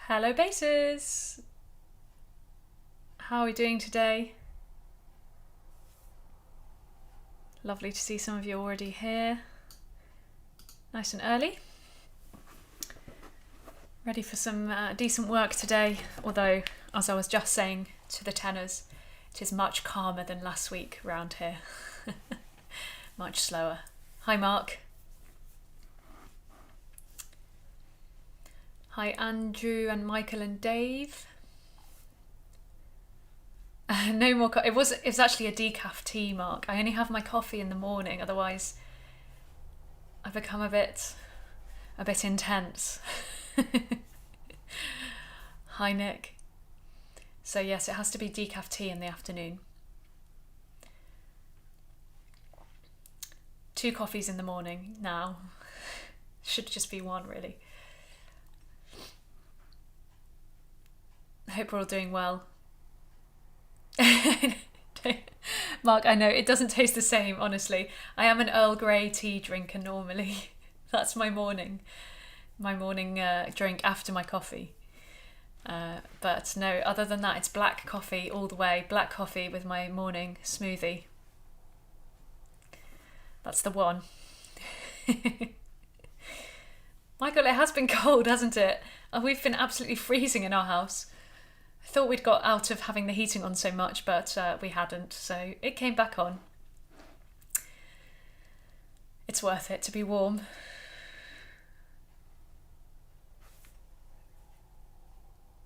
Hello, bases! How are we doing today? Lovely to see some of you already here. Nice and early. Ready for some decent work today, although, as I was just saying to the tenors, it is much calmer than last week round here. Much slower. Hi, Mark. Hi, Andrew and Michael and Dave. No more. It was actually a decaf tea, Mark. I only have my coffee in the morning. Otherwise, I become a bit intense. Hi, Nick. So yes, it has to be decaf tea in the afternoon. 2 coffees in the morning now. Should just be 1, really. I hope we're all doing well. Mark, I know it doesn't taste the same, honestly. I am an Earl Grey tea drinker normally. That's my morning drink after my coffee. But no, other than that, it's black coffee all the way. Black coffee with my morning smoothie. That's the one. Michael, it has been cold, hasn't it? We've been absolutely freezing in our house. I thought we'd got out of having the heating on so much, but we hadn't, so it came back on. It's worth it to be warm.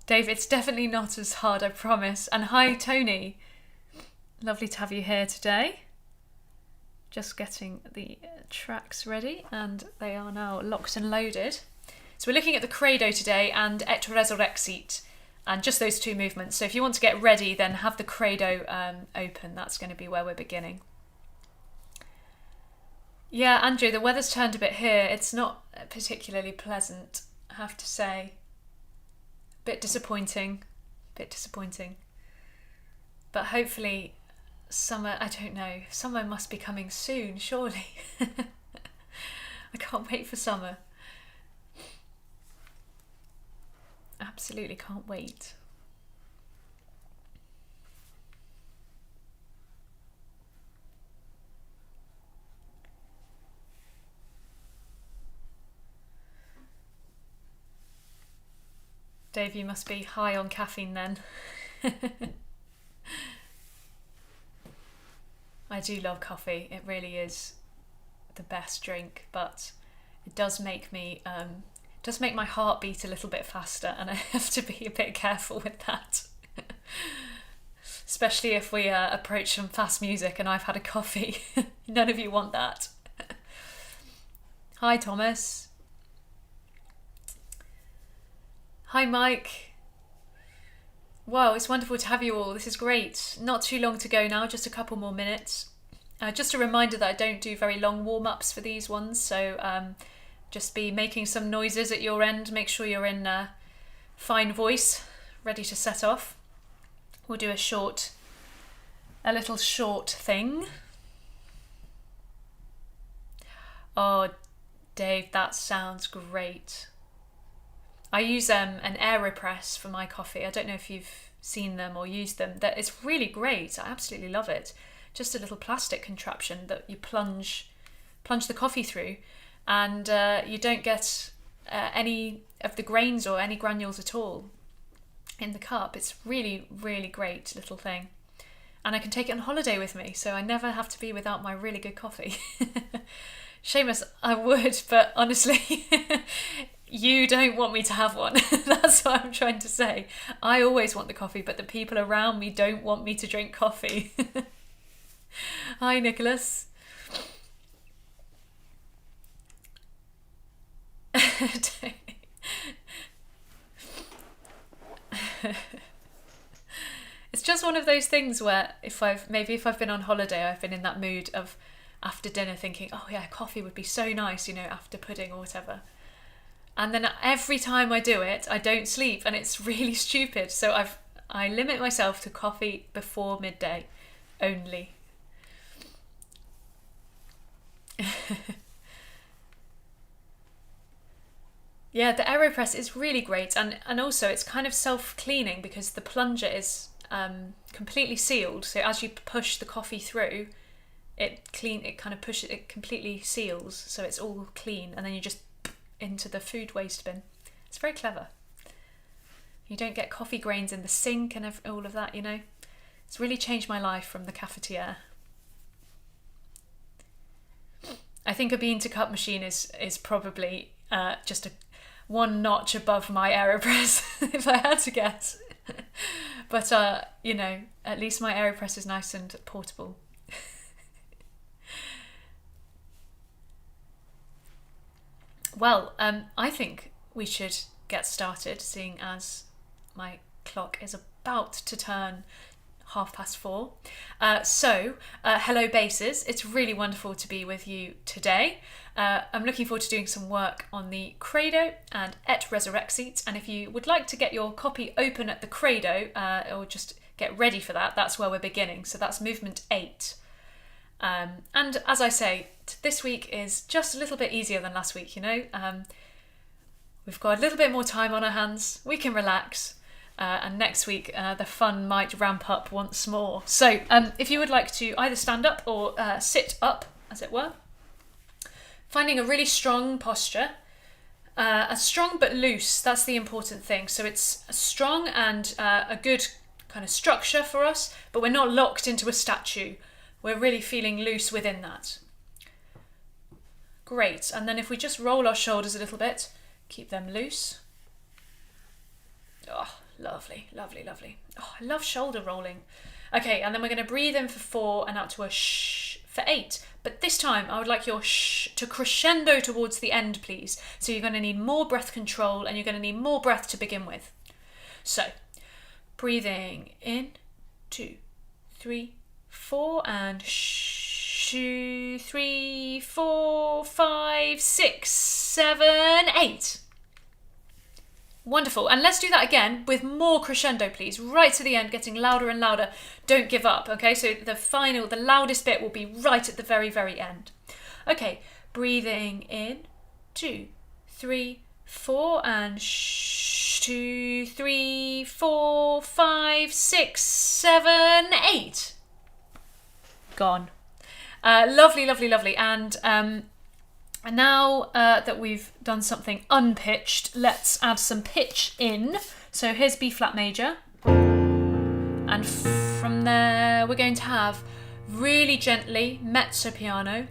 Dave, it's definitely not as hard, I promise. And hi, Tony. Lovely to have you here today. Just getting the tracks ready, and they are now locked and loaded. So we're looking at the Credo today and Et Resurrexit, and just those 2 movements. So if you want to get ready, then have the Credo open. That's going to be where we're beginning. Yeah, Andrew, the weather's turned a bit here. It's not particularly pleasant, I have to say. Bit disappointing. But hopefully summer, I don't know, summer must be coming soon, surely. I can't wait for summer. Absolutely can't wait. Dave, you must be high on caffeine then. I do love coffee. It really is the best drink, but it does make me my heart beat a little bit faster, and I have to be a bit careful with that. Especially if we approach some fast music and I've had a coffee. None of you want that. Hi, Thomas. Hi, Mike. Wow, it's wonderful to have you all. This is great. Not too long to go now, just a couple more minutes. Just a reminder that I don't do very long warm-ups for these ones, so just be making some noises at your end. Make sure you're in fine voice, ready to set off. We'll do a little short thing. Oh, Dave, that sounds great. I use an AeroPress for my coffee. I don't know if you've seen them or used them. It's really great. I absolutely love it. Just a little plastic contraption that you plunge the coffee through, and you don't get any of the grains or any granules at all in the cup. It's really, really great little thing. And I can take it on holiday with me, so I never have to be without my really good coffee. Seamus, I would, but honestly, you don't want me to have one. That's what I'm trying to say. I always want the coffee, but the people around me don't want me to drink coffee. Hi, Nicholas. It's just one of those things where if I've been on holiday, I've been in that mood of after dinner thinking, oh yeah, coffee would be so nice, after pudding or whatever. And then every time I do it, I don't sleep, and it's really stupid. So I limit myself to coffee before midday only. Yeah, the AeroPress is really great, and also it's kind of self-cleaning because the plunger is completely sealed. So as you push the coffee through, it kind of pushes, it completely seals, so it's all clean, and then you just into the food waste bin. It's very clever. You don't get coffee grains in the sink and all of that, you know. It's really changed my life from the cafetiere. I think a bean to cup machine is probably just one notch above my AeroPress, if I had to guess. But you know, at least my AeroPress is nice and portable. Well, I think we should get started, seeing as my clock is about to turn 4:30. Hello basses, it's really wonderful to be with you today. I'm looking forward to doing some work on the Credo and Et Resurrexit, and if you would like to get your copy open at the Credo, or just get ready for that, that's where we're beginning. So that's movement 8. And as I say, this week is just a little bit easier than last week, you know. We've got a little bit more time on our hands, we can relax, and next week the fun might ramp up once more. So if you would like to either stand up or sit up, as it were, finding a really strong posture, a strong but loose, that's the important thing. So it's strong and a good kind of structure for us, but we're not locked into a statue. We're really feeling loose within that. Great, and then if we just roll our shoulders a little bit, keep them loose. Oh, lovely, lovely, lovely. Oh, I love shoulder rolling. Okay, and then we're going to breathe in for 4 and out to a shh for 8. But this time, I would like your shh to crescendo towards the end, please. So you're going to need more breath control, and you're going to need more breath to begin with. So, breathing in, 2, 3, 4, and shh, 2, 3, 4, 5, 6, 7, 8. Wonderful. And let's do that again with more crescendo, please. Right to the end, getting louder and louder. Don't give up, okay? So the loudest bit will be right at the very, very end. Okay, breathing in, 2, 3, 4, and shh, 2, 3, 4, 5, 6, 7, 8. Gone. Lovely, lovely, lovely. And now that we've done something unpitched, let's add some pitch in. So here's B flat major. And from there, we're going to have really gently mezzo piano.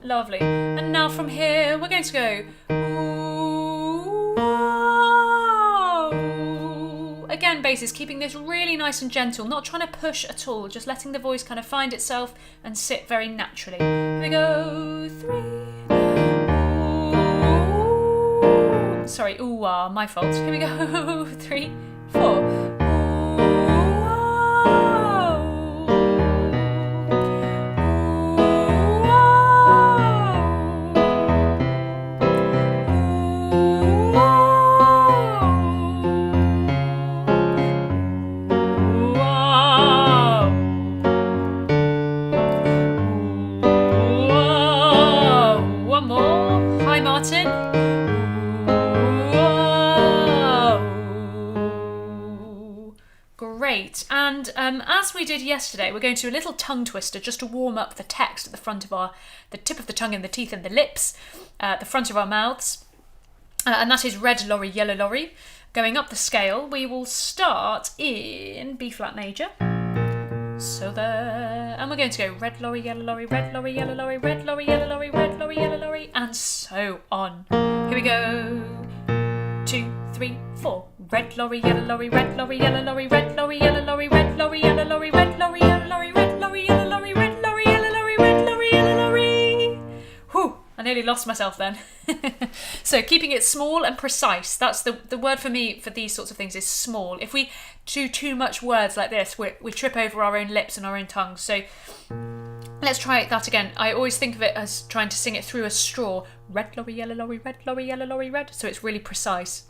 Lovely. And now from here, we're going to go. Again, basses, keeping this really nice and gentle, not trying to push at all, just letting the voice kind of find itself and sit very naturally. Here we go. 3. Sorry, ooh, ah, my fault. Here we go. 3, 4. Great, and as we did yesterday, we're going to do a little tongue twister just to warm up the text at the front of the tip of the tongue and the teeth and the lips, the front of our mouths, and that is red lorry, yellow lorry. Going up the scale, we will start in B flat major. So there, and we're going to go red lorry, yellow lorry, red lorry, yellow lorry, red lorry, yellow lorry, red lorry, yellow lorry, and so on. Here we go. 2, 3, 4. Red lorry, yellow lorry, red lorry, yellow lorry, red lorry, yellow lorry, red lorry, yellow lorry, red lorry, yellow lorry, red lorry, yellow lorry, red lorry, yellow lorry, red lorry, yellow lorry. Whew, I nearly lost myself then. So keeping it small and precise. That's the word for me for these sorts of things is small. If we do too much words like this, we trip over our own lips and our own tongues. So let's try that again. I always think of it as trying to sing it through a straw. Red lorry, yellow lorry, red lorry, yellow lorry, red. So it's really precise.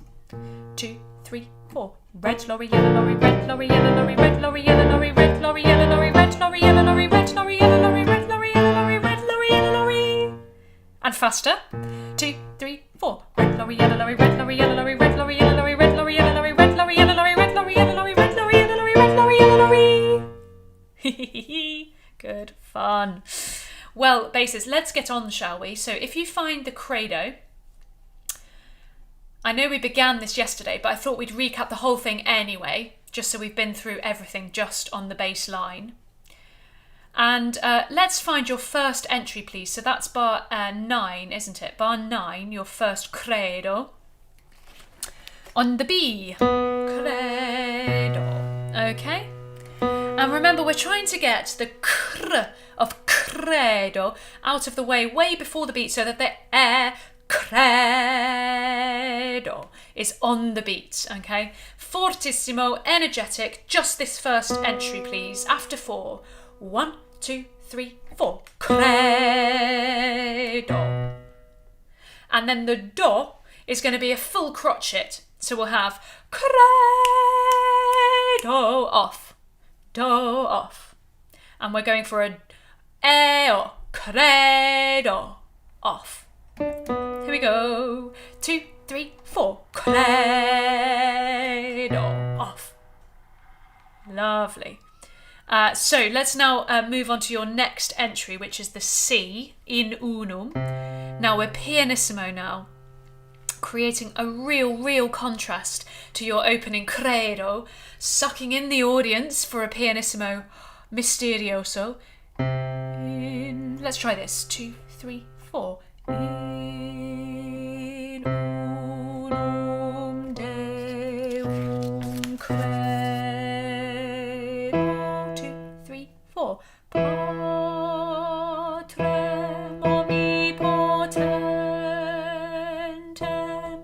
2, 3, 4. Red lorry, yellow lorry, red lorry, yellow lorry, red lorry, yellow lorry, red lorry, yellow lorry, red lorry, yellow lorry, red lorry, yellow lorry, red lorry, yellow lorry, red lorry, yellow lorry. And faster. 2, 3, 4. Red lorry, yellow lorry, red lorry, yellow lorry, red lorry, yellow lorry, red lorry, yellow lorry, red lorry, yellow lorry, red lorry, yellow lorry, red lorry, yellow lorry, red lorry, yellow lorry. Good fun. Well, basses, let's get on, shall we? So if you find the credo, I know we began this yesterday, but I thought we'd recap the whole thing anyway, just so we've been through everything just on the bass line. And let's find your first entry, please. So that's bar 9, isn't it? Bar 9, your first credo. On the B. Credo. Okay? And remember, we're trying to get the cr of credo out of the way before the beat so that the credo is on the beat, okay? Fortissimo, energetic, just this first entry, please. After 4. 1, 2, 3, 4. Credo. And then the do is going to be a full crotchet. So we'll have credo off, do off. And we're going for a eo, credo off. Here we go. 2, 3, 4. Credo off. Lovely. So let's now move on to your next entry, which is the C in unum. Now we're pianissimo now, creating a real contrast to your opening credo, sucking in the audience for a pianissimo misterioso. Let's try this. 2, 3, 4. In unum Deum credo. 2, 3, 4. Patrem omnipotentem.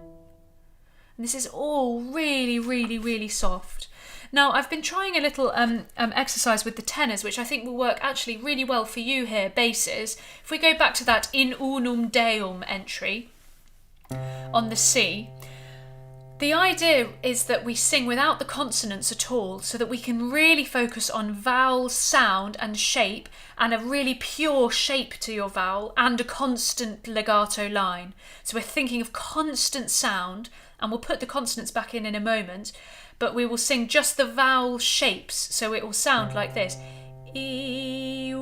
And this is all really soft. Now, I've been trying a little exercise with the tenors, which I think will work actually really well for you here, basses. If we go back to that in unum Deum entry on the C, the idea is that we sing without the consonants at all, so that we can really focus on vowel sound and shape, and a really pure shape to your vowel, and a constant legato line. So we're thinking of constant sound, and we'll put the consonants back in a moment, but we will sing just the vowel shapes, so it will sound like this. E, U,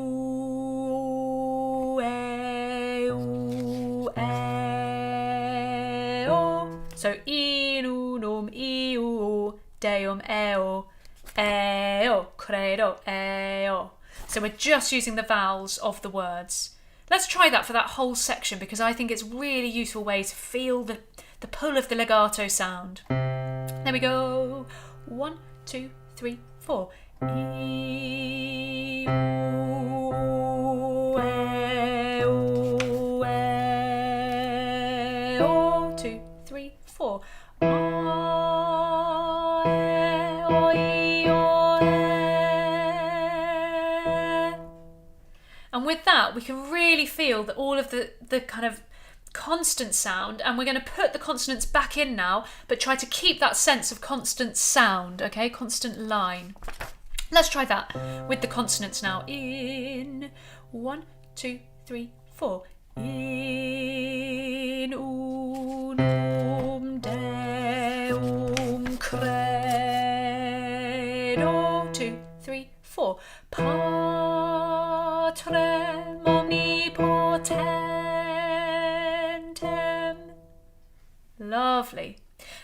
E, U, E, O. So in unum, E, U, Deum, E, O, credo, E, O. So we're just using the vowels of the words. Let's try that for that whole section, because I think it's a really useful way to feel the pull of the legato sound. There we go. 1, 2, 3, 4. E, U, E, U, E, O. 2, 3, 4. A, E, O, E, O, E. And with that, we can really feel that all of the kind of constant sound, and we're going to put the consonants back in now, but try to keep that sense of constant sound, okay? Constant line. Let's try that with the consonants now. In 1, 2, 3, 4. In unum Deum credo. 2, 3, 4. Patrem omnipotentem. Lovely.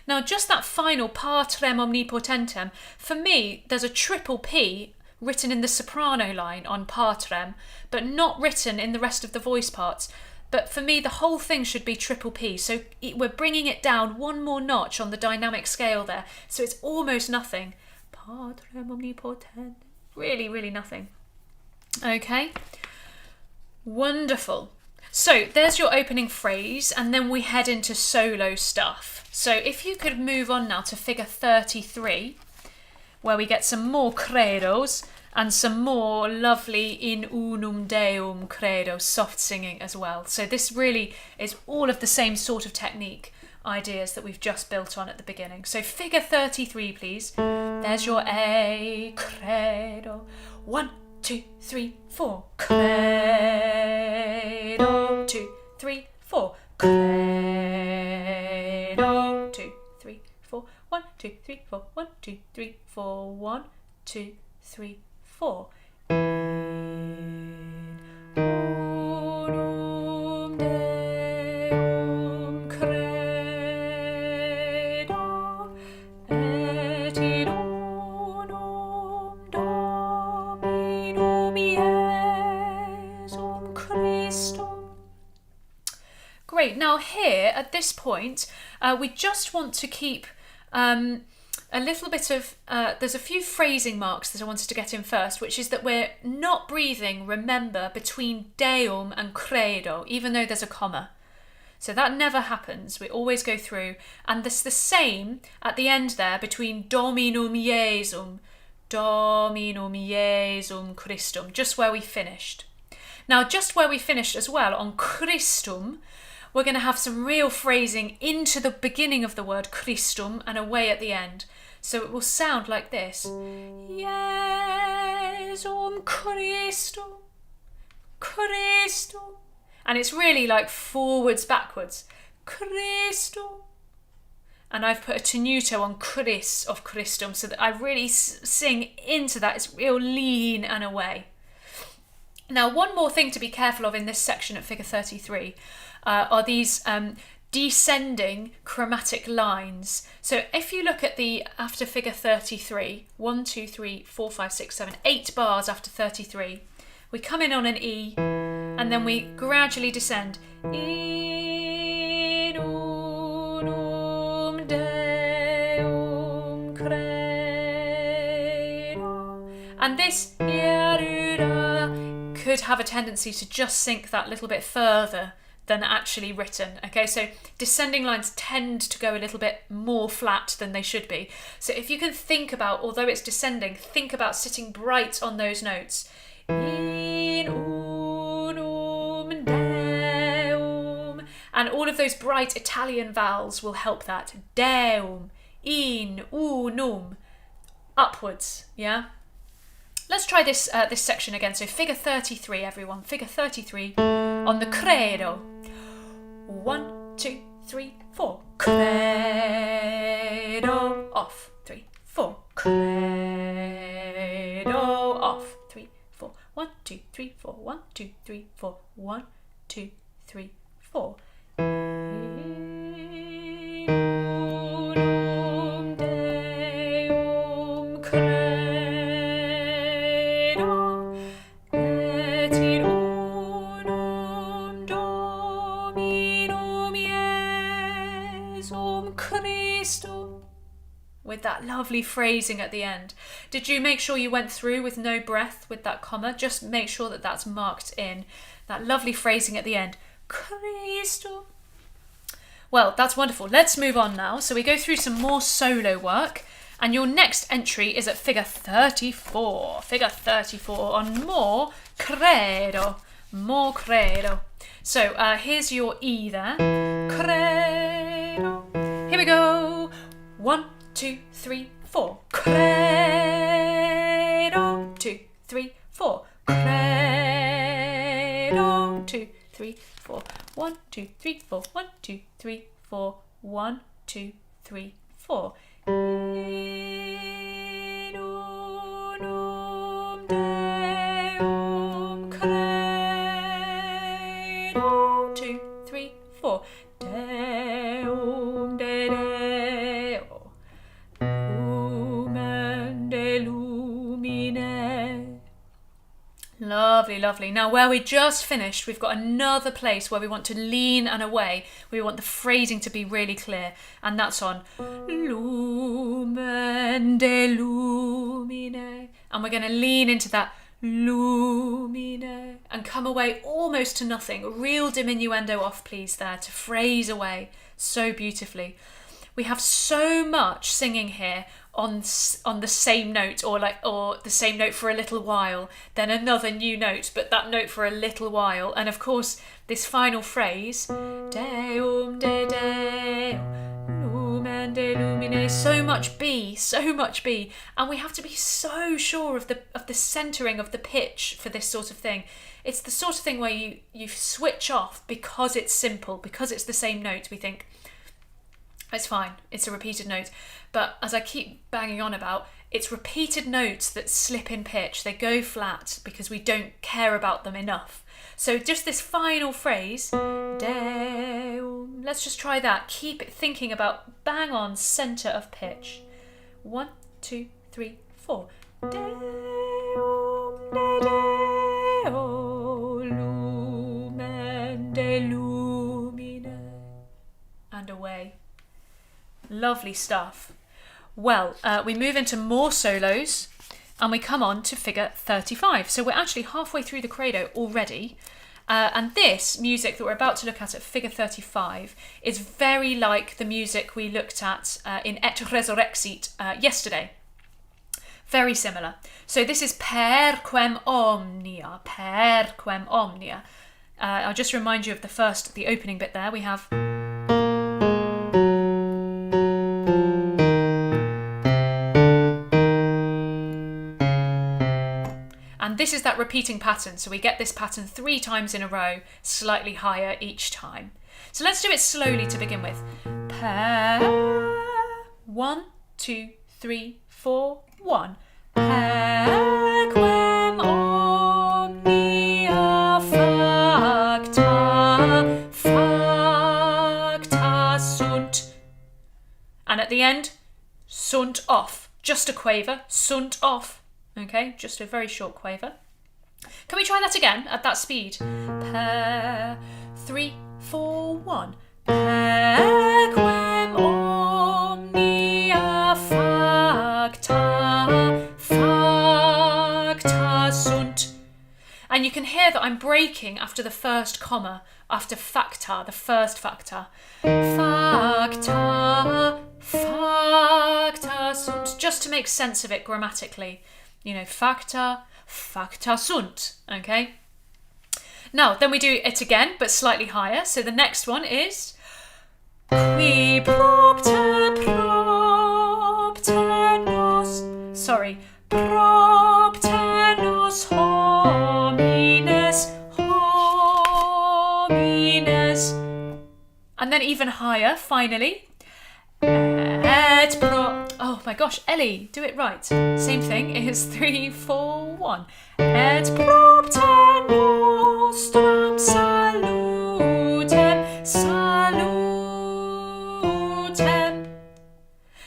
Now, just that final Patrem omnipotentem, for me, there's a triple P written in the soprano line on Patrem, but not written in the rest of the voice parts. But for me, the whole thing should be triple P. So we're bringing it down one more notch on the dynamic scale there. So it's almost nothing. Patrem omnipotent. Really, really nothing. Okay. Wonderful. So there's your opening phrase, and then we head into solo stuff. So if you could move on now to figure 33, where we get some more credos and some more lovely in unum deum credo soft singing as well. So this really is all of the same sort of technique ideas that we've just built on at the beginning. So figure 33, please. There's your A credo. 1, 2, 3, 4. Credo. 2, 3, 4. Credo. 2, 3, 4. 1, 2, 3, 4. 1, 2, 3, 4. 1, 2, 3, 4. In unum Deum credo, et in unum Dominum Iesum Christum. Great. Now here, at this point, we just want to keep a little bit of, there's a few phrasing marks that I wanted to get in first, which is that we're not breathing, remember, between deum and credo, even though there's a comma. So that never happens. We always go through. And it's the same at the end there between Dominum Iesum Christum, just where we finished. Now, just where we finished as well, on Christum, we're going to have some real phrasing into the beginning of the word Christum and away at the end. So it will sound like this. Iesum Christum, Christum. And it's really like forwards, backwards. Christum. And I've put a tenuto on Chris of Christum so that I really sing into that. It's real lean and away. Now, one more thing to be careful of in this section at figure 33 are these descending chromatic lines. So if you look at the after figure 33, 1, 2, 3, 4, 5, 6, 7, 8 bars after 33, we come in on an E and then we gradually descend. In unum Deum credo. And this could have a tendency to just sink that little bit further than actually written. Okay, so descending lines tend to go a little bit more flat than they should be. So if you can think about, although it's descending, think about sitting bright on those notes. In unum Deum. And all of those bright Italian vowels will help that. Deum, in, unum, upwards, yeah? Let's try this this section again. So figure 33, everyone. Figure 33 on the credo. 1, 2, 3, 4. Credo. Off. 3, 4. Credo. Off. 3, 4. 1, 2, 3, 4. 1, 2, 3, 4. 1, 2, 3, 4. With that lovely phrasing at the end. Did you make sure you went through with no breath with that comma? Just make sure that that's marked in. That lovely phrasing at the end. Christum. Well, that's wonderful. Let's move on now. So we go through some more solo work. And your next entry is at figure 34. Figure 34 on more credo. More credo. So here's your E there. Credo. Here we go. 1, 2, 3, 4. Credo. 2, 3, 4. Credo. 2, 3, 4. 1, 2, 3, 4. 1, 2, 3, 4. 1, 2, 3, 4. In unum Deum credo. 2, 3, 4. Deum de Deo. Lumen de lumine. Lovely, lovely. Now, where we just finished, we've got another place where we want to lean and away. We want the phrasing to be really clear, and that's on lumen de lumine. And we're going to lean into that lumine and come away almost to nothing. Real diminuendo off, please, there, to phrase away so beautifully. We have so much singing here on the same note, or the same note for a little while, then another new note, but that note for a little while. And of course, this final phrase, Deum de Deum, lumen de lumine, so much B, and we have to be so sure of the centering of the pitch for this sort of thing. It's the sort of thing where you switch off because it's simple, because it's the same note. We think, it's fine, it's a repeated note. But as I keep banging on about, it's repeated notes that slip in pitch. They go flat because we don't care about them enough. So just this final phrase, Deum, let's just try that. Keep it thinking about bang on centre of pitch. 1, 2, 3, 4. Deum de Deo, lumen de lumine. And away. Lovely stuff. Well, we move into more solos and we come on to figure 35. So we're actually halfway through the credo already. And this music that we're about to look at figure 35 is very like the music we looked at in Et Resurrexit yesterday. Very similar. So this is per quem omnia, per quem omnia. I'll just remind you of the opening bit there. We have... And this is that repeating pattern. So we get this pattern 3 times in a row, slightly higher each time. So let's do it slowly to begin with. Per, 1, 2, 3, 4, 1. Per quem omnia facta sunt. And at the end, sunt off. Just a quaver, sunt off. Okay, just a very short quaver. Can we try that again at that speed? Per, 3, 4, 1. Per quem omnia facta sunt. And you can hear that I'm breaking after the first comma, after facta, the first facta. Facta sunt, just to make sense of it grammatically. You know, facta sunt, okay? Now, then we do it again, but slightly higher. So the next one is qui propter nos, propter nos homines, and then even higher, finally. Oh my gosh, Ellie, do it right. Same thing, it is 3, 4, 1. Et propter nostrum salutem.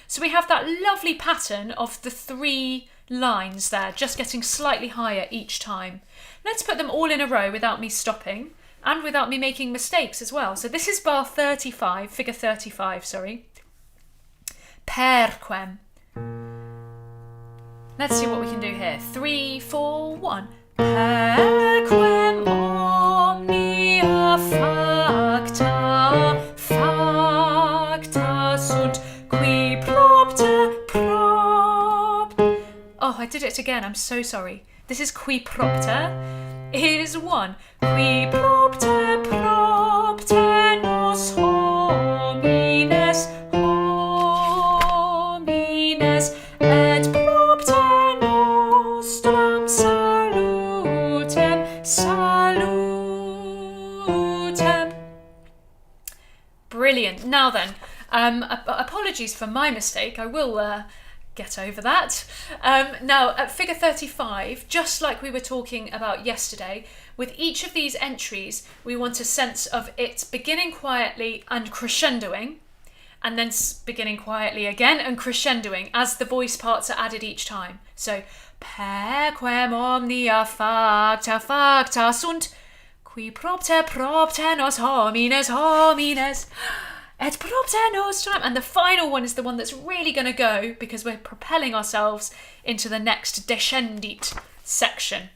So we have that lovely pattern of the 3 lines there, just getting slightly higher each time. Let's put them all in a row without me stopping and without me making mistakes as well. So this is bar 35, figure 35, sorry. Per quem. Let's see what we can do here. 3, 4, 1. Per quem omnia facta sunt, qui propter Oh, I did it again. I'm so sorry. This is qui propter. Is 1. Qui propter nos homines, et propter nostrum salutem. Brilliant. Now then, apologies for my mistake. I will get over that. Now, at figure 35, just like we were talking about yesterday, with each of these entries, we want a sense of it beginning quietly and crescendoing, and then beginning quietly again and crescendoing as the voice parts are added each time. So, Perquem omnia facta sunt, qui propter nos homines, et propter nostram. And the final one is the one that's really going to go, because we're propelling ourselves into the next descendit section.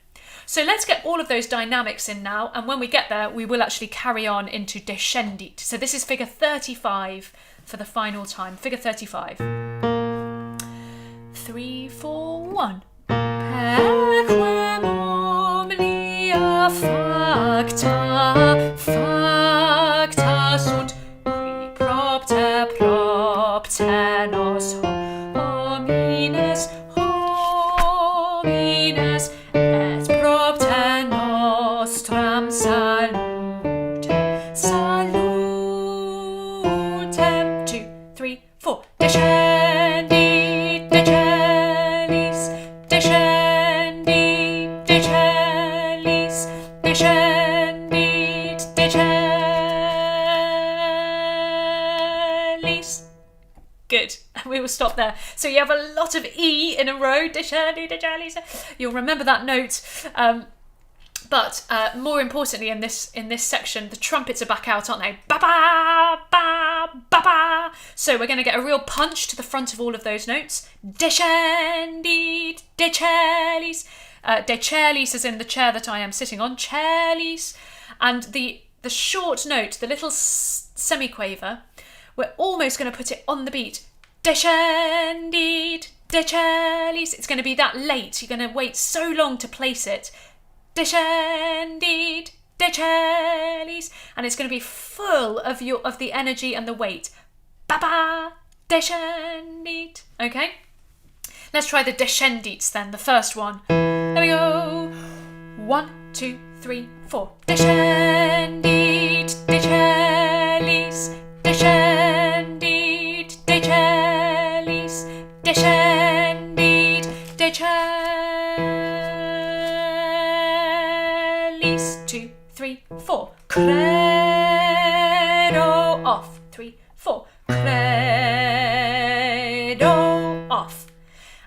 So let's get all of those dynamics in now, and when we get there, we will actually carry on into descendit. So this is figure 35 for the final time. Figure 35. 3, 4, 1. Perquem omnia facta sunt, qui propter nos homines, et propter nostram salutem. 2, 3, 4. Descendit, decellis, descendit, decellis, descendit, decellis. Good. We will stop there. So you have a lot of E in a row. Descendit, decellis. You'll remember that note. But more importantly, in this section, the trumpets are back out, aren't they? Ba ba ba ba ba. So we're going to get a real punch to the front of all of those notes. Descendit, decellis. Decellis is in the chair that I am sitting on. Cellis. And the short note, the little semiquaver, we're almost going to put it on the beat. Descendit, decellis. It's going to be that late. You're going to wait so long to place it. Descendit, decellis, and it's going to be full of the energy and the weight. Ba-ba, descendit. Okay? Let's try the descendits then, the first one. There we go. 1, 2, 3, 4. Descendit, decellis, descendit, decellis, descendit, decellis. 2, 3, 4. Credo off. 3, 4. Credo off.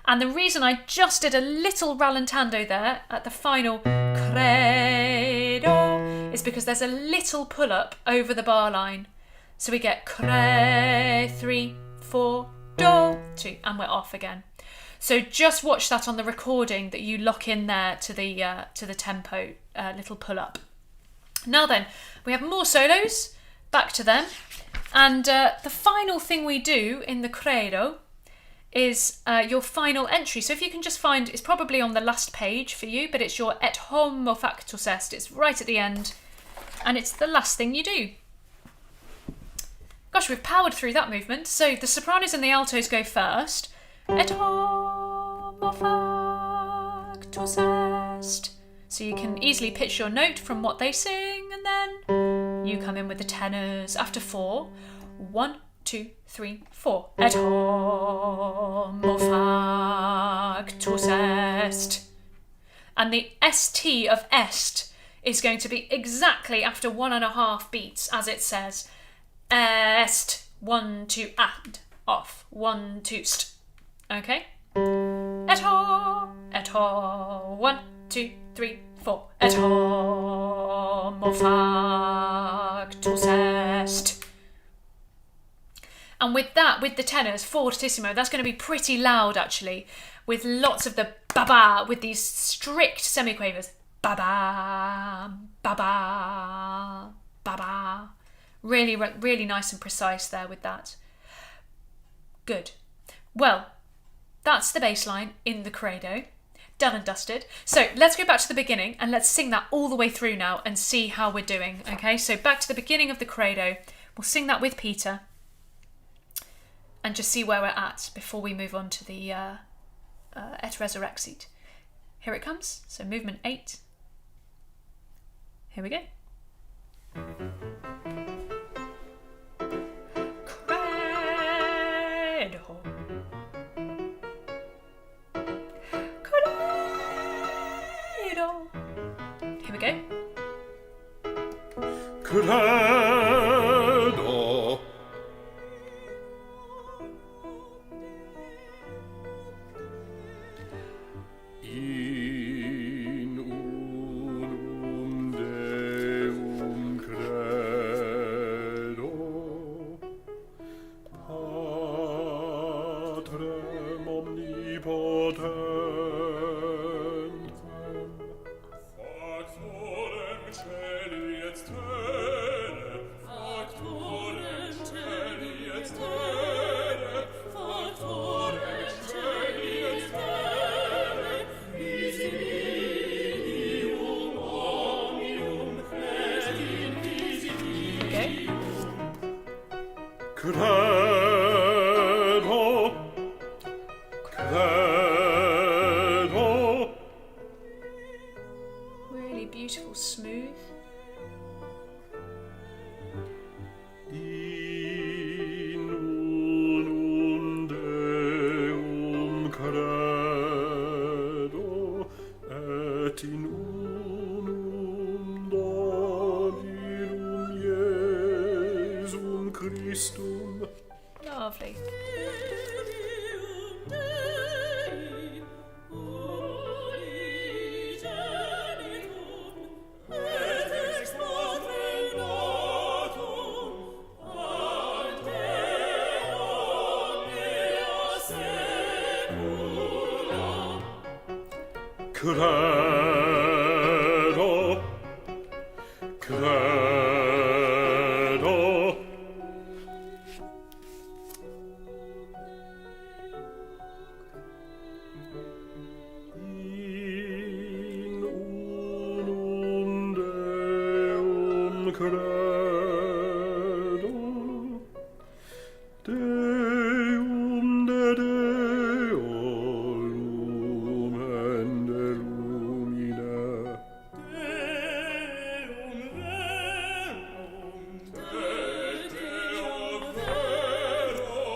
And the reason I just did a little rallentando there at the final credo is because there's a little pull up over the bar line. So we get cre, 3, 4, do, 2, and we're off again. So just watch that on the recording, that you lock in there to the tempo, little pull up. Now then, we have more solos, back to them. And the final thing we do in the credo is your final entry. So if you can just find, it's probably on the last page for you, but it's your et homo factus est. It's right at the end, and it's the last thing you do. Gosh, we've powered through that movement. So the sopranos and the altos go first. Et homo factus est. So you can easily pitch your note from what they sing, and then you come in with the tenors after 4. 1, 2, 3, 4. Et homo factus est. And the st of est is going to be exactly after 1.5 beats, as it says. Est, 1, 2, and, off, 1, 2, st. Okay? Et ho, 1, 2, 3, 4. Et homo factus est. And with that, with the tenors, fortissimo, that's going to be pretty loud actually, with lots of the ba-ba, with these strict semiquavers. Ba-ba, ba-ba, ba-ba. Really, really nice and precise there with that. Good. Well, that's the bass line in the credo. Done and dusted. So let's go back to the beginning and let's sing that all the way through now and see how we're doing. Okay, so back to the beginning of the credo. We'll sing that with Peter and just see where we're at before we move on to the Et Resurrexit. Here it comes. So movement 8. Here we go. Credo. Credo. Here we go. Credo. patrem omnipotentem, factorem celi et terre, factorem celi et terre, factorem celi et terre, visibilium omnium et invisibilium. Okay. Credo. Really beautiful, smooth. In unum Deum credo, et in unum Dominum Iesum Christum. Lovely. Credo, credo. In unum Deum credo, Deum de Deo lumen de lumina, Deum verum de Deo vero,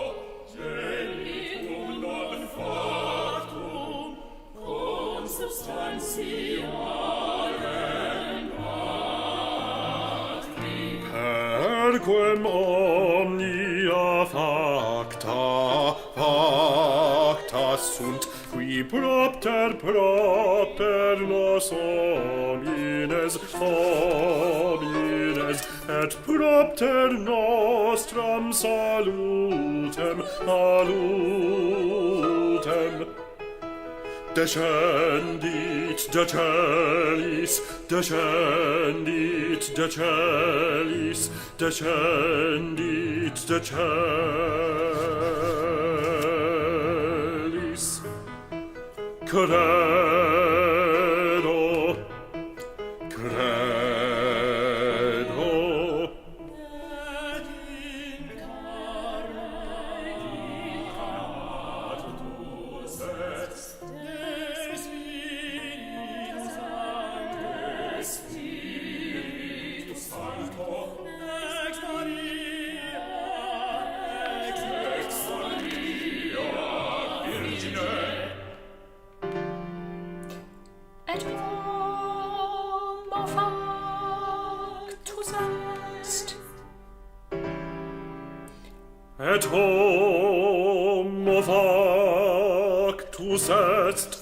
genitum non factum, consubstantialem patri, perquem omnia facta sunt, qui propter nos homines, et propter nostram salutem, descendit de celis, descendit de celis, descendit de celis. Credo, credo. Et in carne incarnatus et Spiritus Sancto, ex Maria, ex Maria Virgine, Et homo factus est. et homo factus est.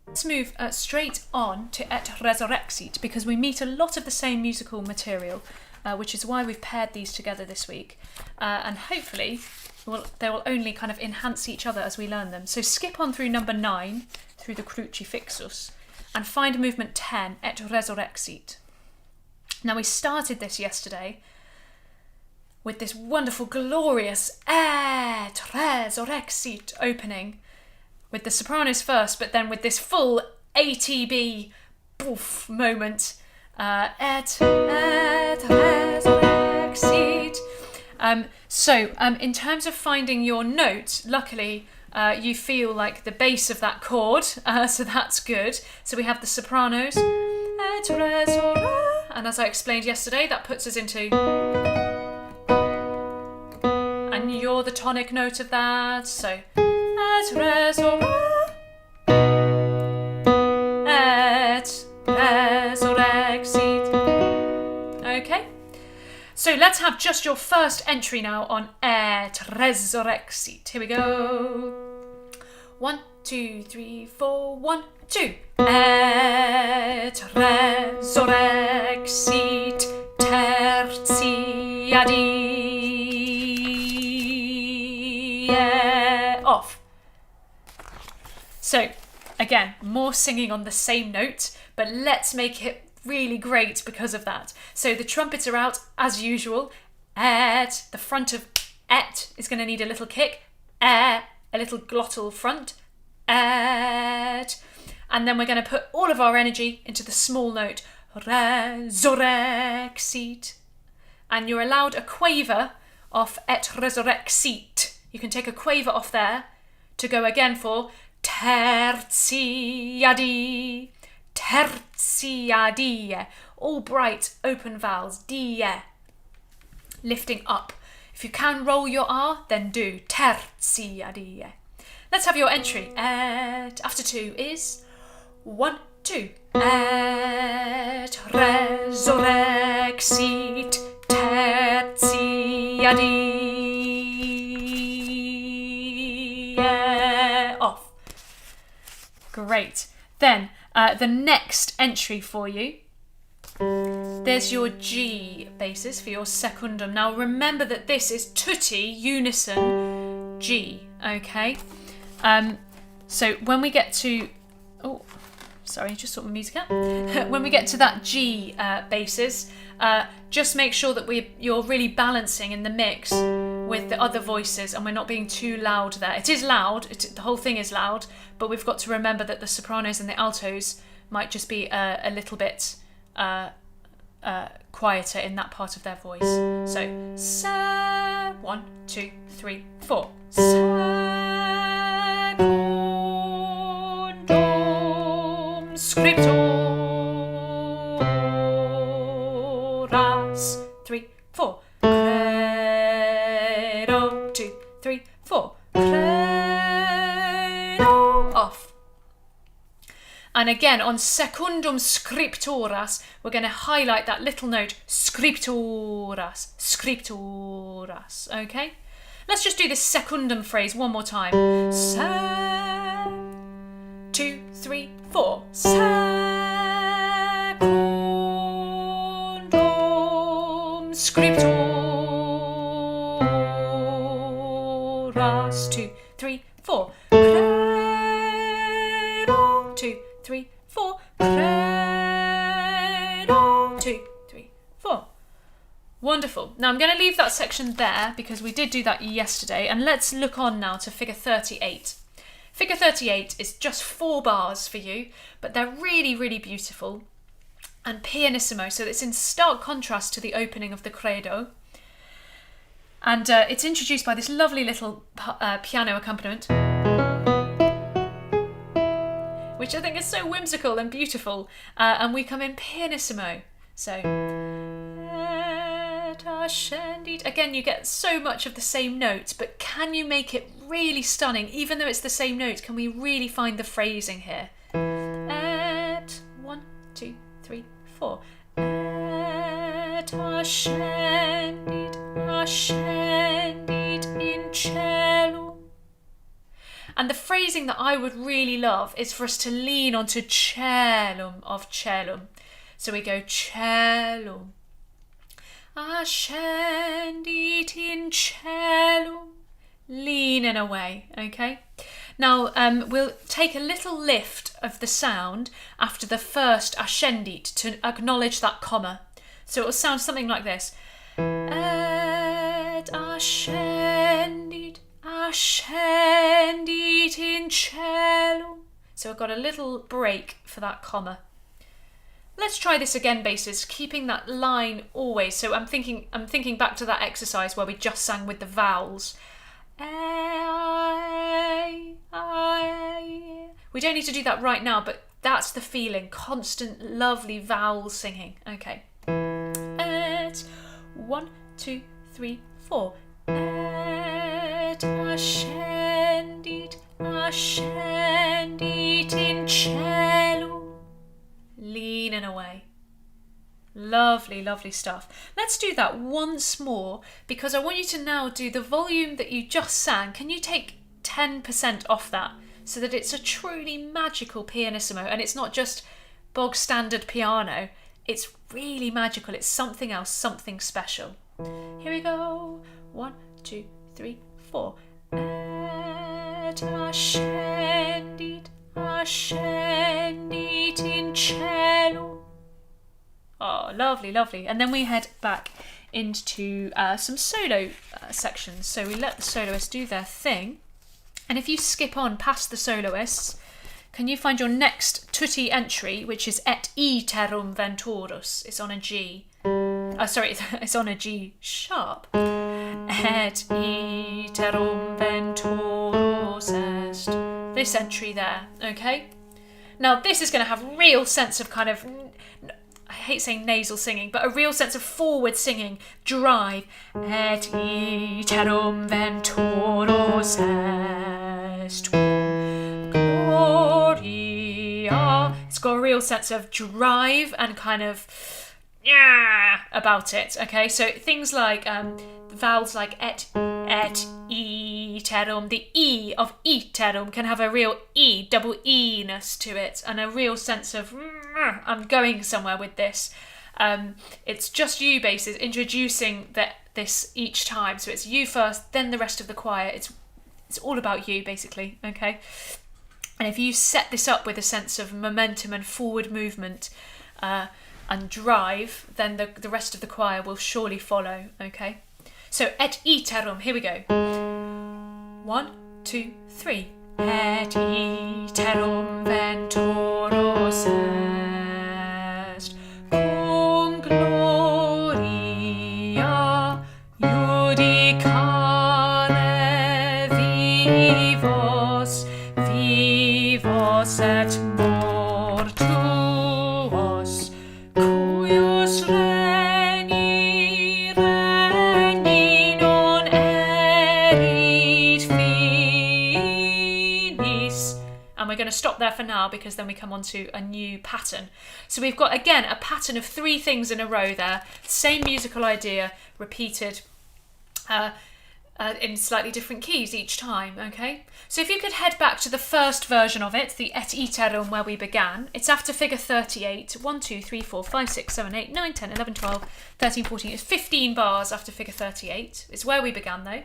Let's move straight on to Et Resurrexit, because we meet a lot of the same musical material, which is why we've paired these together this week. And hopefully they will only kind of enhance each other as we learn them. So skip on through number 9, through the Crucifixus, and find movement 10, Et Resurrexit. Now we started this yesterday with this wonderful, glorious Et Resurrexit opening, with the sopranos first, but then with this full ATB boof moment. Et resurrexit. So in terms of finding your note, luckily you feel like the bass of that chord, so that's good. So we have the sopranos, et resurrexit, and as I explained yesterday, that puts us into, and you're the tonic note of that, so et resurrexit, et resurrexit. Okay, so let's have just your first entry now on Et Resurrexit. Here we go. 1, 2, 3, 4, 1, 2. et resurrexit tertia die. Off. So, again, more singing on the same note, but let's make it really great because of that. So the trumpets are out as usual. Et, the front of et is going to need a little kick. A little glottal front. Et. And then we're going to put all of our energy into the small note. Resurrexit. And you're allowed a quaver off et resurrexit. You can take a quaver off there to go again for tertia die. Tertia die. All bright, open vowels. Die. Lifting up. If you can roll your R, then do. Tertia die. Let's have your entry. Et after 2 is 1, 2. Et resurrexit tertia die. Off. Great. Then the next entry for you, there's your G basis for your secundum. Now remember that this is tutti unison G, okay? So when we get to, oh, sorry, just sort my music out. When we get to that G basis, just make sure that you're really balancing in the mix with the other voices and we're not being too loud there. It is loud, the whole thing is loud, but we've got to remember that the sopranos and the altos might just be a little bit quieter in that part of their voice. So, sa, 1, 2, 3, 4. Secundum scripturas. 3, 4. Credo. 2, 3, 4. Credo. Off. And again, on secundum scripturas, we're going to highlight that little note, scripturas, scripturas, okay? Let's just do this secundum phrase one more time. 2, 3, 4. Secundum scripturas. 2, 3, 4. Credo. 2, 3, 4. Credo. 2, 3, 4. Wonderful. Now I'm going to leave that section there because we did do that yesterday, and let's look on now to figure 38. Figure 38 is just 4 bars for you, but they're really, really beautiful and pianissimo, so it's in stark contrast to the opening of the Credo. And it's introduced by this lovely little piano accompaniment, which I think is so whimsical and beautiful, and we come in pianissimo. So, et ascendit. Again, you get so much of the same notes, but can you make it really stunning? Even though it's the same notes, can we really find the phrasing here? Et 1, 2, 3, 4. Et ascendit, ascendit in cielo. And the phrasing that I would really love is for us to lean onto celum of celum. So we go celum, ascendit in celum, leaning away, okay? Now we'll take a little lift of the sound after the first ascendit to acknowledge that comma. So it will sound something like this. Et ascendit, ascendit in celum. So I've got a little break for that comma. Let's try this again, basses, keeping that line always. So I'm thinking back to that exercise where we just sang with the vowels. We don't need to do that right now, but that's the feeling. Constant, lovely vowel singing. Okay. Et 1, 2, 3, 4. Et ascendit, ascendit in cielo. Leaning away. Lovely, lovely stuff. Let's do that once more because I want you to now do the volume that you just sang. Can you take 10% off that? so that it's a truly magical pianissimo, and it's not just bog standard piano. It's really magical. It's something else, something special. Here we go. 1, 2, 3, 4. Et ascendit in cielo. Oh, lovely, lovely. And then we head back into some solo sections. So we let the soloists do their thing. And if you skip on past the soloists, can you find your next tutti entry, which is Et iterum venturus? It's on a G. It's on a G sharp. Et iterum venturus est. This entry there, okay? Now this is going to have a real sense of kind of, I hate saying nasal singing, but a real sense of forward singing, drive. Et iterum venturus est gloria. It's got a real sense of drive and kind of about it, okay? So things like vowels like et, iterum, the E of iterum can have a real E, double E-ness to it, and a real sense of I'm going somewhere with this. It's just you bases introducing this each time, so it's you first, then the rest of the choir. It's all about you, basically, okay? And if you set this up with a sense of momentum and forward movement and drive, then the rest of the choir will surely follow, okay? So, et iterum, here we go. 1, 2, 3. Et iterum venturus est cum gloria judicare vivos et mortuos, cuius regni non erit finis. And we're going to stop there for now, because then we come on to a new pattern. So we've got, again, a pattern of 3 things in a row there. Same musical idea repeated in slightly different keys each time, okay? So if you could head back to the first version of it, the Et iterum, where we began. It's after figure 38. 1, 2, 3, 4, 5, 6, 7, 8, 9, 10, 11, 12, 13, 14. It's 15 bars after figure 38. It's where we began, though.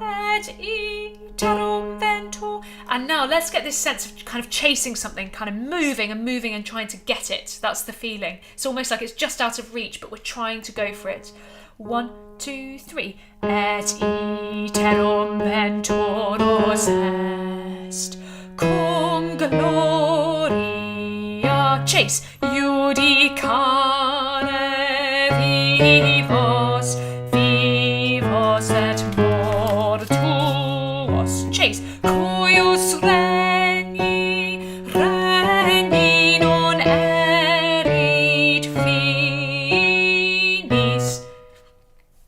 Et iterum ventur. And now let's get this sense of kind of chasing something, kind of moving and trying to get it. That's the feeling. It's almost like it's just out of reach, but we're trying to go for it. 1, 2, 3. Et iterum venturus est cum gloria. Chase. Judicare vivos et mortuos. Chase. Cuius regni non erit finis.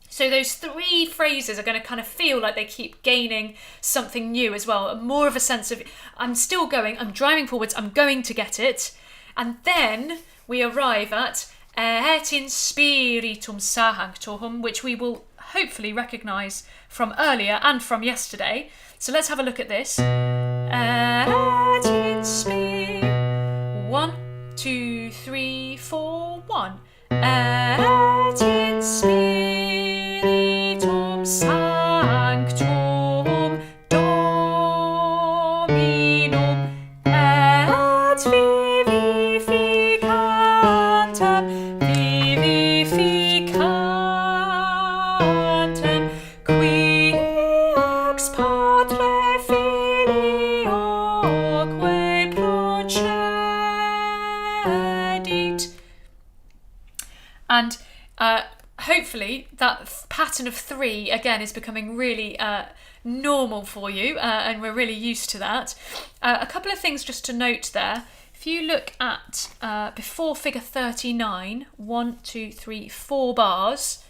So those 3 phrases are going to kind of feel like they keep gaining something new as well. More of a sense of, I'm still going, I'm driving forwards, I'm going to get it. And then we arrive at Et in spiritum sanctorum, which we will hopefully recognise from earlier and from yesterday. So let's have a look at this. Et in spiritum. 1, 2, 3, 4, 1. Et in spiritum sanctum Dominum et vivificantem qui ex Patre Filioque procedit. And hopefully that pattern of 3 again is becoming really normal for you, and we're really used to that. A couple of things just to note there. If you look at before figure 39, 1, 2, 3, 4 bars,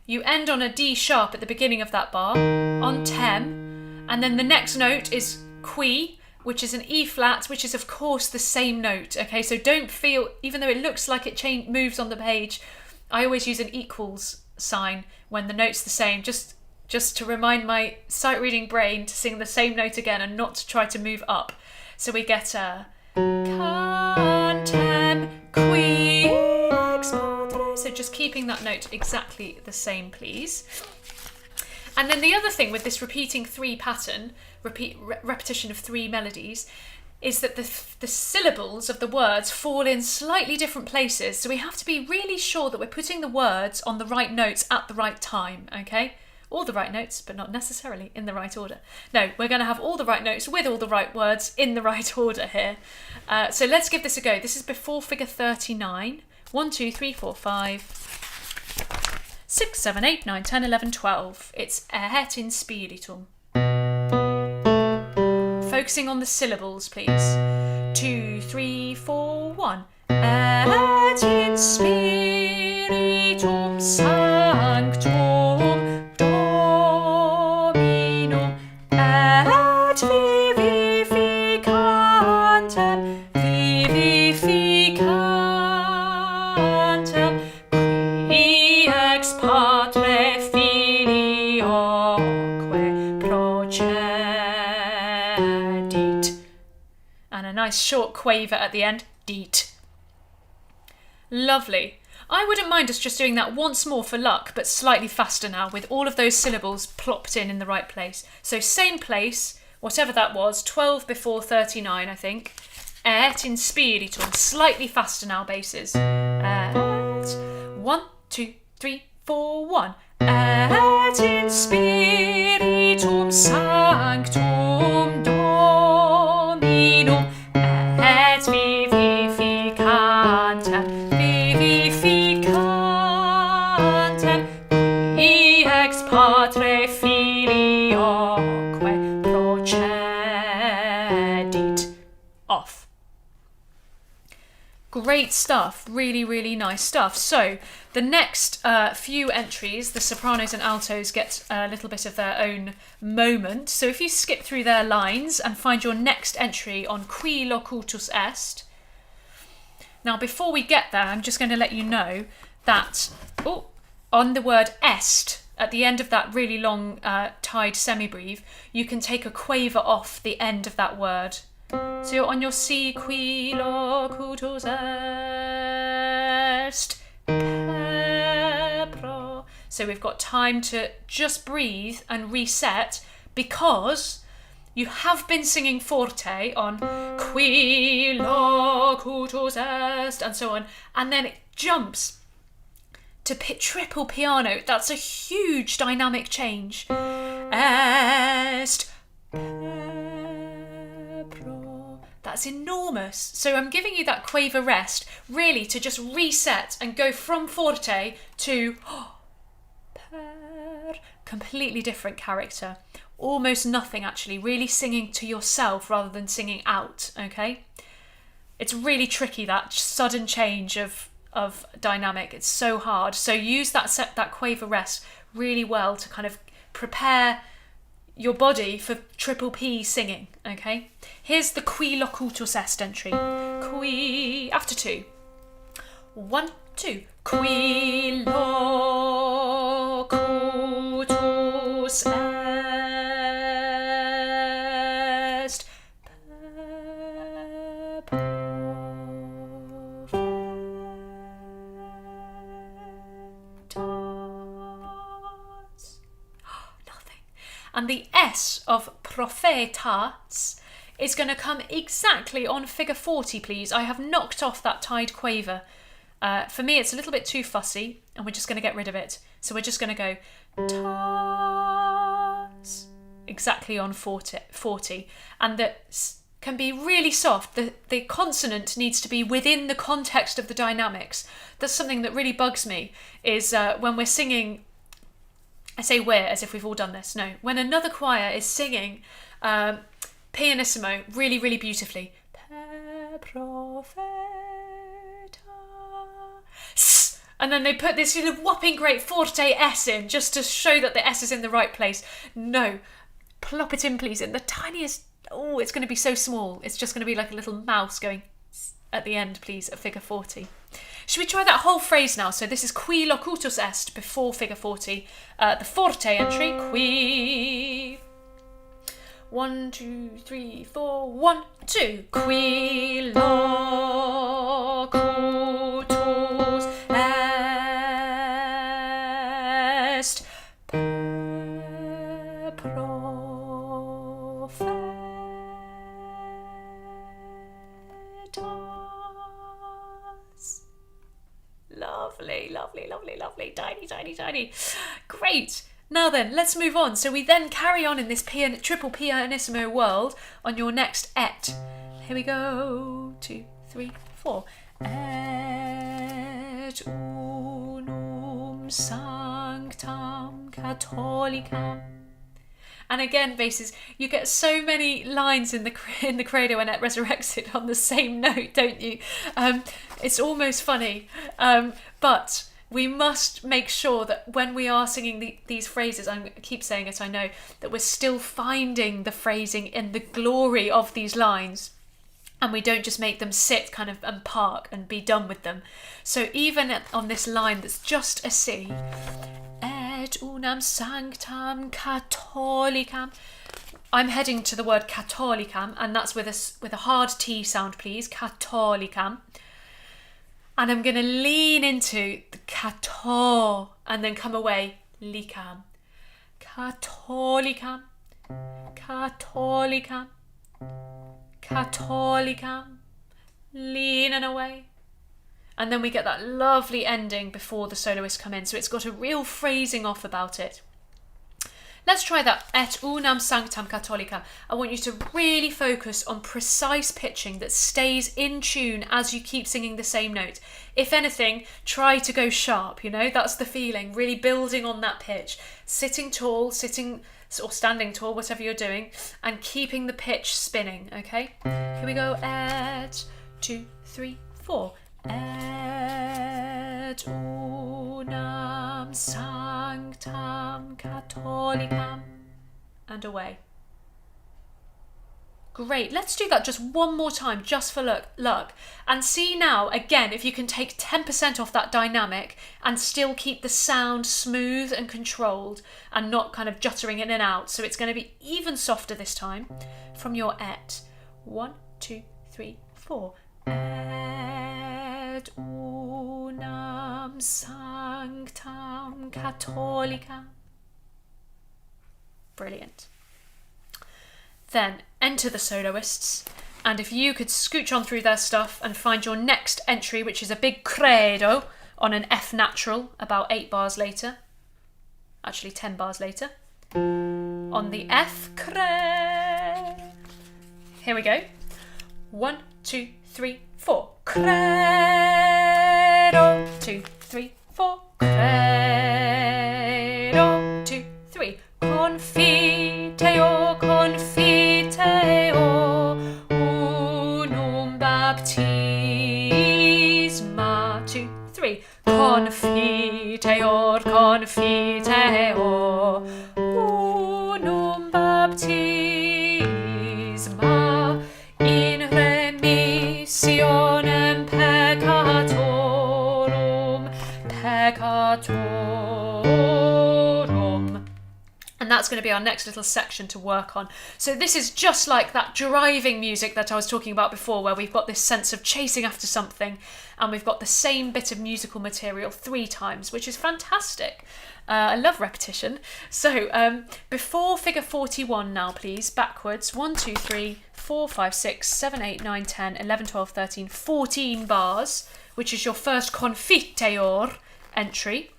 you end on a D sharp at the beginning of that bar, on tem, and then the next note is qui, which is an E flat, which is of course the same note, okay? So don't feel, even though it looks like it moves on the page, I always use an equals sign when the note's the same. Just just to remind my sight reading brain to sing the same note again and not to try to move up. So we get a cantem qui ex patre. So just keeping that note exactly the same, please. And then the other thing with this repeating 3 pattern, repetition of 3 melodies, is that the syllables of the words fall in slightly different places. So we have to be really sure that we're putting the words on the right notes at the right time, okay? All the right notes, but not necessarily in the right order. No, we're going to have all the right notes with all the right words in the right order here. So let's give this a go. This is before figure 39. 1, 2, 3, 4, 5, 6, 7, 8, 9, 10, 11, 12. It's et in spiritum. Focusing on the syllables, please. 2, 3, 4, 1. Et in spiritum sanctum Dominum et vivificantem qui ex patre filioque procedit. And a nice short quaver at the end. Deet. Lovely. I wouldn't mind us just doing that once more for luck, but slightly faster now, with all of those syllables plopped in the right place. So same place, whatever that was, 12 before 39, I think. Et in spiritum, slightly faster now, bases. Et. 1, 2, 3, 4, 1. Et in spiritum sanctum Dominum et vivificantem qui ex patre filioque procedit. Off. Great stuff, really, really nice stuff. So the next few entries, the sopranos and altos get a little bit of their own moment. So if you skip through their lines and find your next entry on qui locutus est. Now before we get there, I'm just going to let you know that on the word est, at the end of that really long tied semibreve, you can take a quaver off the end of that word. So you're on your C, qui locutus est, pepro. So we've got time to just breathe and reset, because you have been singing forte on qui locutus est and so on, and then it jumps to triple piano. That's a huge dynamic change. Est, pepro. That's enormous. So I'm giving you that quaver rest, really to just reset and go from forte to per. Completely different character. Almost nothing actually, really singing to yourself rather than singing out, okay? It's really tricky, that sudden change of dynamic. It's so hard. So use that quaver rest really well to kind of prepare your body for triple P singing, okay? Here's the qui locutus est entry. Qui, after 2. 1, 2. Qui locutus est. And the S of prophetas is going to come exactly on figure 40, please. I have knocked off that tied quaver. For me, it's a little bit too fussy, and we're just going to get rid of it. So we're just going to go tas, exactly on 40. And that can be really soft. The consonant needs to be within the context of the dynamics. That's something that really bugs me, is when we're singing. I say we're as if we've all done this. No, when another choir is singing pianissimo really, really beautifully, per profeta, and then they put this sort of whopping great forte S in just to show that the S is in the right place. No, plop it in please in the tiniest. Oh, it's going to be so small. It's just going to be like a little mouse going. at the end, please, at figure 40. Should we try that whole phrase now? So this is qui locutus est before figure 40. The forte entry, qui. 1, 2, 3, 4, 1, 2. Qui locutus est prophetas. Lovely, lovely, lovely, lovely. Tiny, tiny, tiny. Great. Now then, let's move on. So we then carry on in this triple pianissimo world on your next et. Here we go. 2, 3, 4. Et unum sanctam catholicam. And again, basses, you get so many lines in the Credo and Et Resurrexit on the same note, don't you? It's almost funny. But we must make sure that when we are singing these phrases, I keep saying it, I know, that we're still finding the phrasing in the glory of these lines. And we don't just make them sit kind of and park and be done with them. So even on this line that's just a C, et unam sanctam catholicam, I'm heading to the word catholicam, and that's with a hard T sound, please, catholicam. And I'm going to lean into the catho and then come away, licam. Catholicam, catholicam, catholicam, lean and away. And then we get that lovely ending before the soloists come in. So it's got a real phrasing off about it. Let's try that. Et unam sanctam catholicam. I want you to really focus on precise pitching that stays in tune as you keep singing the same note. If anything, try to go sharp, that's the feeling. Really building on that pitch. Sitting tall, or standing tall, whatever you're doing, and keeping the pitch spinning, okay? Here we go. Et, 2, 3, 4. Et unam sanctam catholicam. And away. Great, let's do that just one more time, just for luck. And see now, again, if you can take 10% off that dynamic and still keep the sound smooth and controlled and not kind of juttering in and out. So it's going to be even softer this time from your et. 1, 2, 3, 4. Et unam sanctam catholicam. Brilliant. Then enter the soloists, and if you could scooch on through their stuff and find your next entry, which is a big credo on an F natural about 8 bars later, actually 10 bars later, on the F credo. Here we go. 1, 2, 3, 4. Credo. 2, 3, 4. Credo. 2, 3. Confiteo, confiteo, unum baptisma. 2, 3. Confiteor, confiteo, unum baptisma in remissionem peccatorum, peccatorum. And that's going to be our next little section to work on. So this is just like that driving music that I was talking about before, where we've got this sense of chasing after something, and we've got the same bit of musical material 3 times, which is fantastic. I love repetition. So before figure 41 now, please, backwards. 1, 2, 3, 4, 5, 6, 7, 8, 9, 10, 11, 12, 13, 14 bars, which is your first confiteor entry.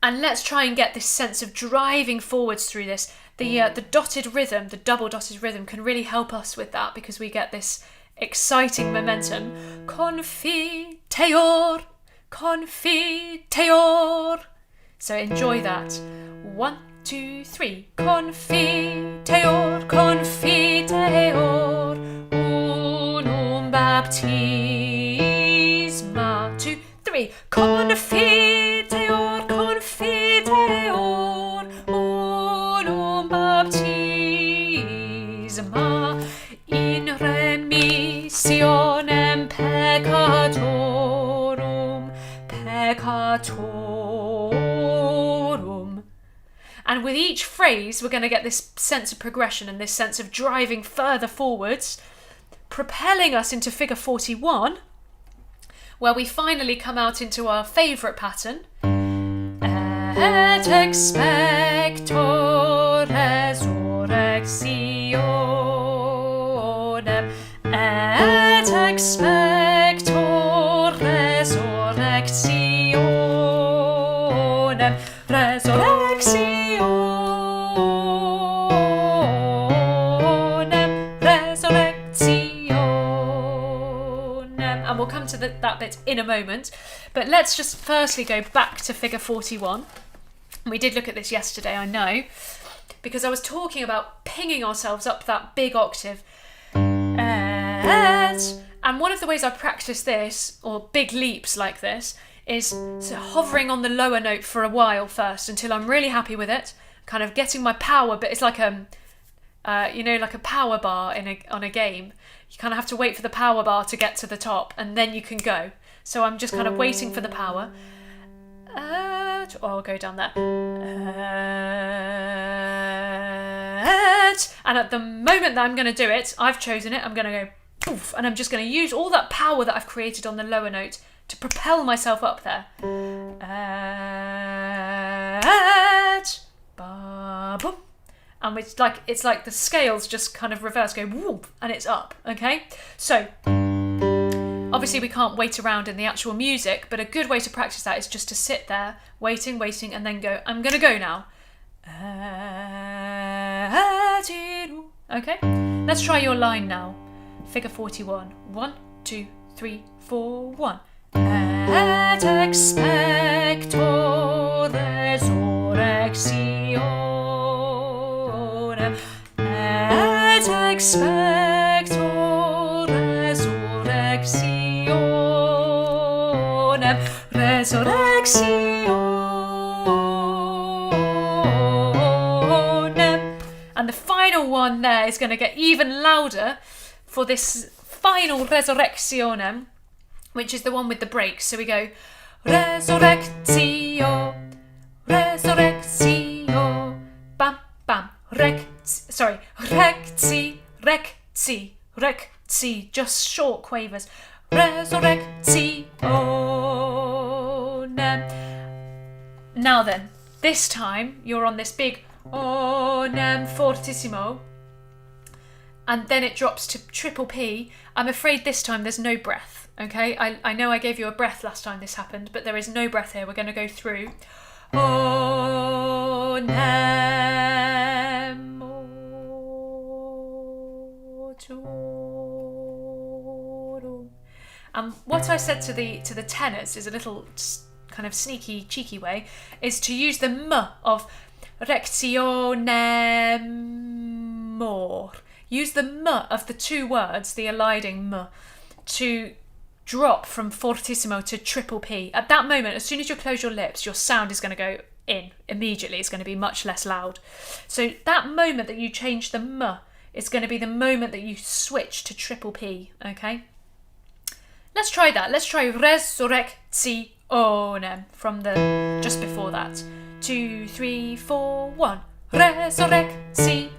And let's try and get this sense of driving forwards through this. The dotted rhythm, the double dotted rhythm, can really help us with that, because we get this exciting momentum. Confiteor, confiteor. So enjoy that. 1, 2, 3. Confiteor, confiteor, unum baptisma. 2, 3. Confiteor, confiteor, unum baptisma in remissionem peccatorum, peccatorum. And with each phrase, we're going to get this sense of progression and this sense of driving further forwards, propelling us into figure 41, where we finally come out into our favourite pattern. Et expecto resurrectionem, et expecto resurrectionem, resurrectionem, resurrectionem. And we'll come to that bit in a moment, but let's just firstly go back to figure 41. We did look at this yesterday, I know, because I was talking about pinging ourselves up that big octave. And one of the ways I practice this, or big leaps like this, is hovering on the lower note for a while first until I'm really happy with it, kind of getting my power, but it's like like a power bar on a game. You kind of have to wait for the power bar to get to the top and then you can go. So I'm just kind of waiting for the power. I'll go down there. And at the moment that I'm going to do it, I've chosen it, I'm going to go poof, and I'm just going to use all that power that I've created on the lower note to propel myself up there. And it's like the scales just kind of reverse, go whoop, and it's up, okay? So obviously we can't wait around in the actual music, but a good way to practice that is just to sit there, waiting, and then go, I'm going to go now. Okay? Let's try your line now. Figure 41. 1, 2, 3, 4, 1. Et expecto resurrectionem. Et expecto resurrectionem. Resurrectionem. And the final one there is going to get even louder for this final resurrectionem, which is the one with the breaks. So we go resurrectio, resurrectio, bam, bam, recti, just short quavers. Resurrectionem. Now then, this time you're on this big onem fortissimo, and then it drops to triple P. I'm afraid this time there's no breath, okay? I know I gave you a breath last time this happened, but there is no breath here. We're going to go through. What I said to the tenors is a little kind of sneaky, cheeky way, is to use the m of rectionemor. Use the m of the two words, the eliding m, to drop from fortissimo to triple P. At that moment, as soon as you close your lips, your sound is going to go in immediately. It's going to be much less loud. So that moment that you change the m is going to be the moment that you switch to triple P, okay? Let's try that. Let's try resurrectionem from the just before that. 2, 3, 4, 1. Resurrectionem.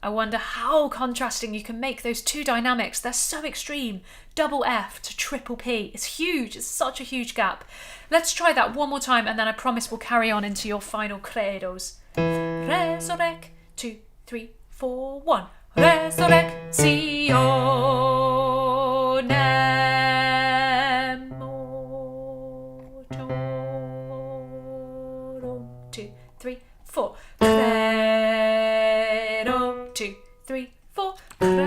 I wonder how contrasting you can make those two dynamics. They're so extreme. Double F to triple P. It's huge. It's such a huge gap. Let's try that one more time, and then I promise we'll carry on into your final credos. Resurrect. 2, 3, 4, 1. Resurrectionem. 2, 3, 4. Credo. 2, 3, 4. Credo.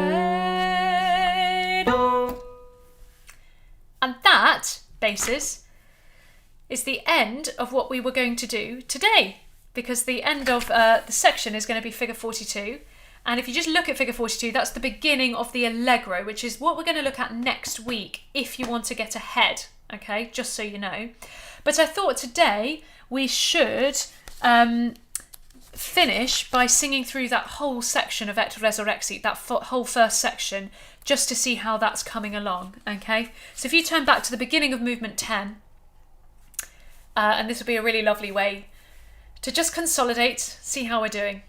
And that, basses, is the end of what we were going to do today, because the end of the section is going to be figure 42. And if you just look at figure 42, that's the beginning of the allegro, which is what we're going to look at next week if you want to get ahead, okay, just so you know. But I thought today we should finish by singing through that whole section of Et Resurrexit, that whole first section, just to see how that's coming along, okay? So if you turn back to the beginning of movement 10, and this will be a really lovely way to just consolidate, see how we're doing.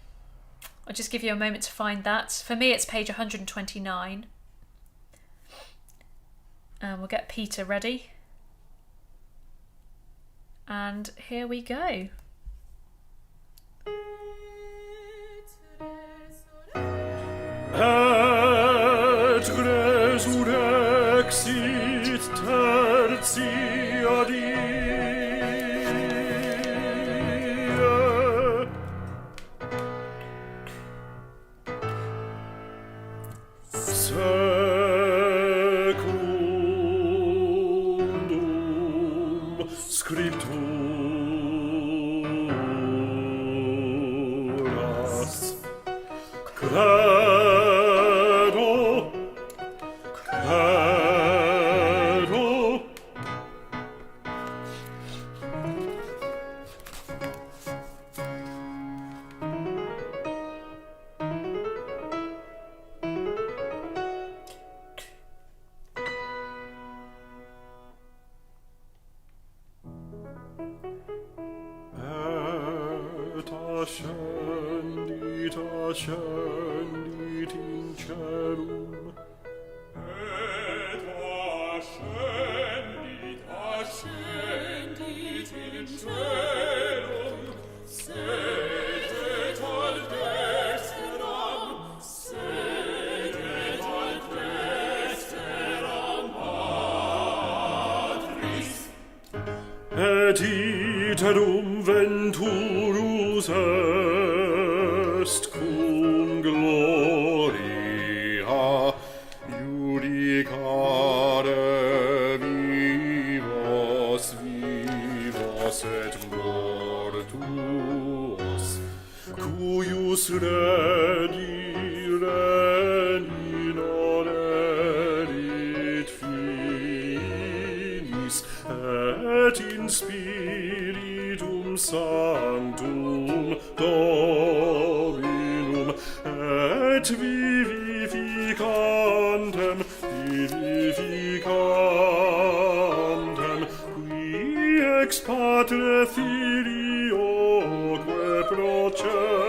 I'll just give you a moment to find that. For me, it's page 129. And we'll get Peter ready. And here we go. Et resurrexit tertia die. Secundum scripturas credo ascendit in celum. Et ascendit in celum. Sedet al dexteram, sedet al dexteram Patris. Et iterum venturus est cum gloria judicare vivos et mortuos, cuius regni non erit finis, et in spiritum sanctum Dominum, et vivificantem, qui ex Patre Filioque procedit.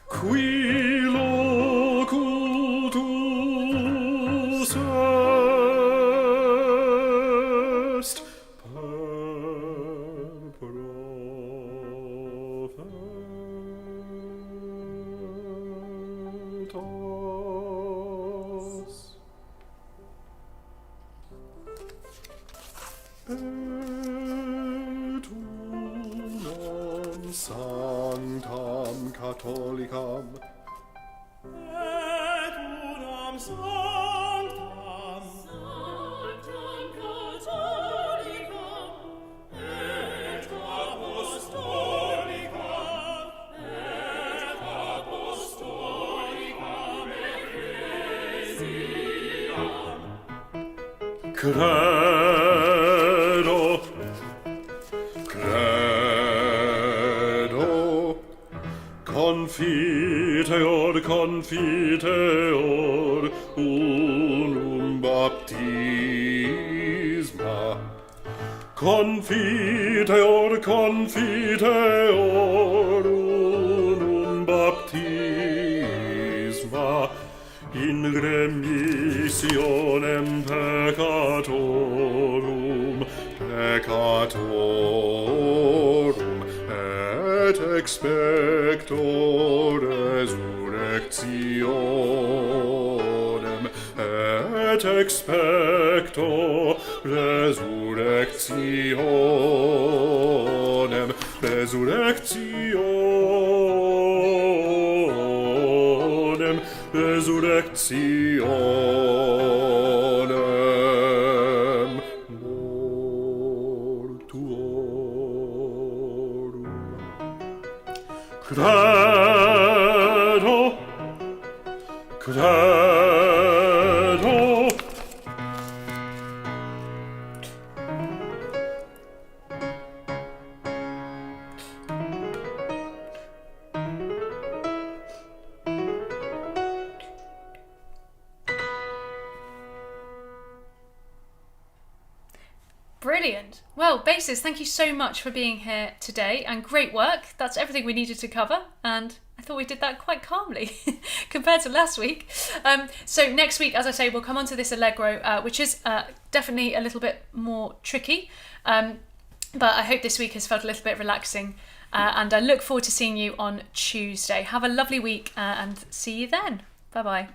Qui locutus est per prophetas. Et unam sanctam catholicam, et unam sanctam catholicam, et apostolicam ecclesiam. Credo, confiteor, unum baptisma. Confiteor, unum baptisma, in remissionem peccatorum, et expecto resurrectionem, et expecto resurrectionem, resurrectionem mortuorum. Credo, credo. Brilliant. Well, bassist, thank you so much for being here today and great work. That's everything we needed to cover, and I thought we did that quite calmly compared to last week. So next week, as I say, we'll come on to this Allegro, which is definitely a little bit more tricky, but I hope this week has felt a little bit relaxing, and I look forward to seeing you on Tuesday. Have a lovely week and see you then. Bye-bye.